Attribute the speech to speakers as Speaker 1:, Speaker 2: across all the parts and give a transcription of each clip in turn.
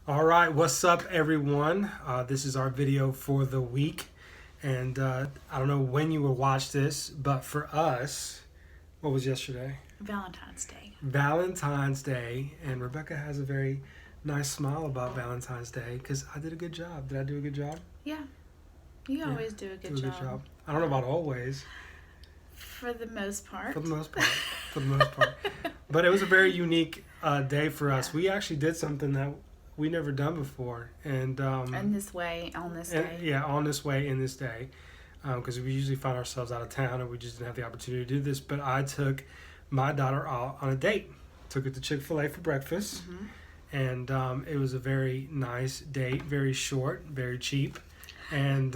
Speaker 1: All right, what's up, everyone? This is our video for the week, and I don't know when you will watch this, but for us, what was yesterday?
Speaker 2: Valentine's Day.
Speaker 1: Valentine's Day, and Rebecca has a very nice smile about Valentine's Day because I did a good job. Did I do a good job?
Speaker 2: Yeah, you
Speaker 1: Yeah,
Speaker 2: always do a good job.
Speaker 1: I don't know about always,
Speaker 2: For the most part.
Speaker 1: for the most part, for the most part. But it was a very unique day for us.
Speaker 2: Yeah.
Speaker 1: We actually did something that we never done before, and
Speaker 2: In this way, on this
Speaker 1: and,
Speaker 2: day.
Speaker 1: yeah, on this way in this day, because we usually find ourselves out of town and we just didn't have the opportunity to do this. But I took my daughter out on a date. Took her to Chick-fil-A for breakfast, and it was a very nice date, very short, very cheap, and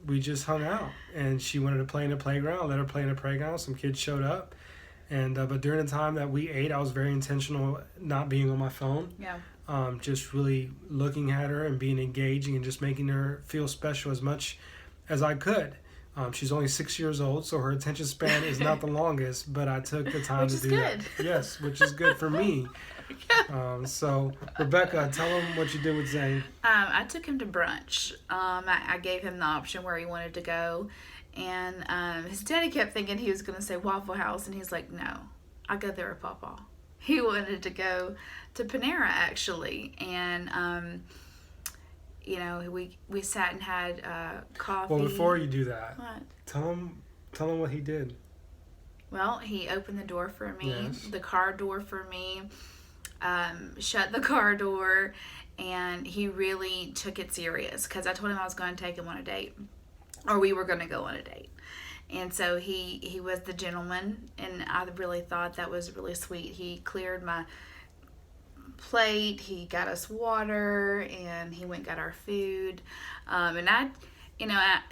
Speaker 1: we just hung out. And she wanted to play in the playground. I let her play in the playground. Some kids showed up, and but during the time that we ate, I was very intentional not being on my phone.
Speaker 2: Yeah.
Speaker 1: Just really looking at her and being engaging and just making her feel special as much as I could. She's only 6 years old, so her attention span is not the longest, but I took the time
Speaker 2: Which
Speaker 1: to
Speaker 2: is
Speaker 1: do
Speaker 2: good.
Speaker 1: that. Yes, which is good for me. So, Rebecca, tell them what you did with Zane.
Speaker 2: I took him to brunch. I gave him the option where he wanted to go. And his daddy kept thinking he was going to say Waffle House. And he's like, no, I'll go there with Papa. He wanted to go to Panera, actually. And, we sat and had coffee.
Speaker 1: Well, before you do that,
Speaker 2: What?
Speaker 1: tell them what he did.
Speaker 2: Well, he opened the door for me,
Speaker 1: Yes.
Speaker 2: the car door for me, shut the car door, and he really took it serious because I told him I was going to take him on a date, or we were going to go on a date. And so he was the gentleman, and I really thought that was really sweet. He cleared my plate, he got us water, and he went and got our food.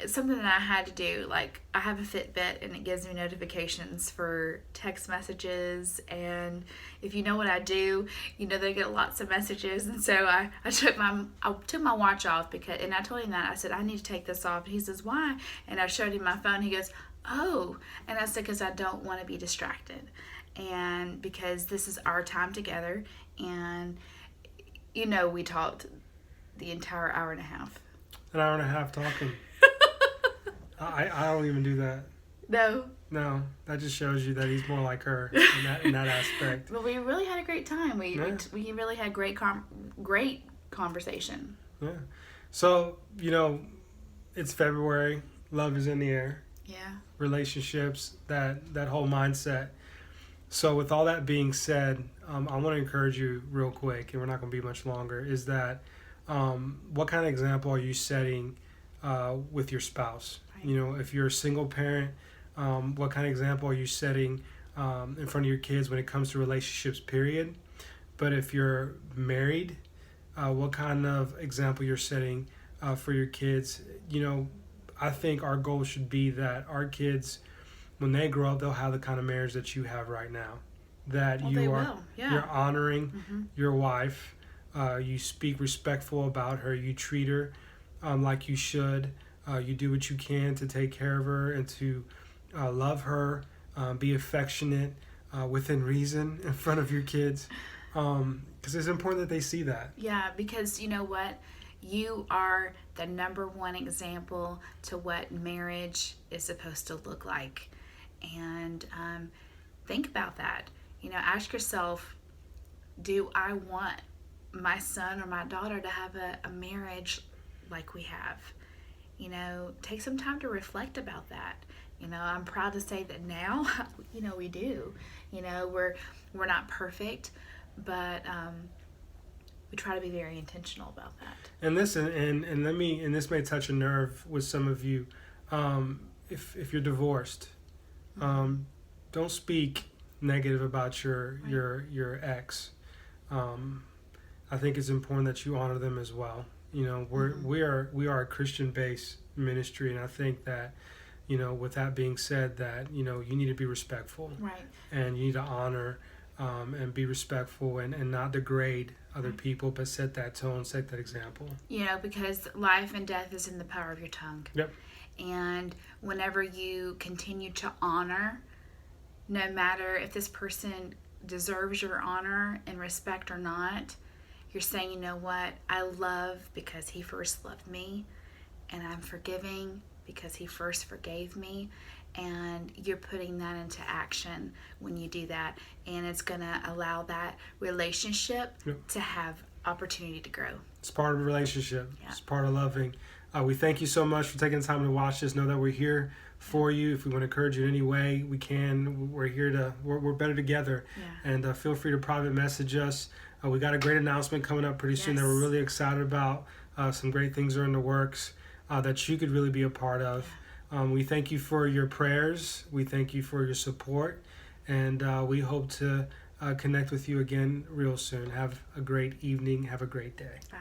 Speaker 2: It's something that I had to do. Like, I have a Fitbit, and it gives me notifications for text messages. And if you know what I do, they get lots of messages. And so I took my watch off and I told him that. I said, I need to take this off. And he says, why? And I showed him my phone. He goes, oh. And I said, because I don't want to be distracted. And because this is our time together. And, we talked the entire hour and a half.
Speaker 1: An hour and a half talking. I don't even do that. No, that just shows you that he's more like her in that aspect.
Speaker 2: But we really had a great time. We really had great conversation.
Speaker 1: Yeah. So, it's February. Love is in the air.
Speaker 2: Yeah.
Speaker 1: Relationships, that whole mindset. So with all that being said, I want to encourage you real quick, and we're not going to be much longer, is that what kind of example are you setting with your spouse?
Speaker 2: Right.
Speaker 1: If you're a single parent, what kind of example are you setting in front of your kids when it comes to relationships, period? But if you're married, what kind of example you're setting for your kids? I think our goal should be that our kids, when they grow up, they'll have the kind of marriage that you have right now. That
Speaker 2: Well,
Speaker 1: you
Speaker 2: they
Speaker 1: are,
Speaker 2: will. Yeah.
Speaker 1: you're honoring your wife. You speak respectful about her. You treat her like you should. You do what you can to take care of her and to love her. Be affectionate within reason in front of your kids. Because it's important that they see that.
Speaker 2: Yeah, because you know what? You are the number one example to what marriage is supposed to look like. And think about that. Ask yourself, do I want my son or my daughter to have a marriage like we have? Take some time to reflect about that. I'm proud to say that now, we do. We're not perfect, but we try to be very intentional about that.
Speaker 1: And this and this may touch a nerve with some of you. If you're divorced, don't speak negative about your ex. I think it's important that you honor them as well. We are a Christian-based ministry, and I think that with that being said, that you need to be respectful,
Speaker 2: Right.
Speaker 1: and you need to honor and be respectful and not degrade other people, but set that tone, set that example.
Speaker 2: Because life and death is in the power of your tongue.
Speaker 1: Yep.
Speaker 2: And whenever you continue to honor, no matter if this person deserves your honor and respect or not, You're saying, you know what? I love because he first loved me, and I'm forgiving because he first forgave me. And you're putting that into action when you do that. And it's going to allow that relationship to have opportunity to grow.
Speaker 1: It's part of a relationship.
Speaker 2: Yeah.
Speaker 1: It's part of loving. We thank you so much for taking the time to watch this. Know that we're here for you. If we want to encourage you in any way, we can. We're here to, we're better together.
Speaker 2: Yeah.
Speaker 1: And feel free to private message us. We got a great announcement coming up pretty soon that we're really excited about. Some great things are in the works that you could really be a part of. We thank you for your prayers. We thank you for your support. And we hope to connect with you again real soon. Have a great evening. Have a great day.
Speaker 2: Bye.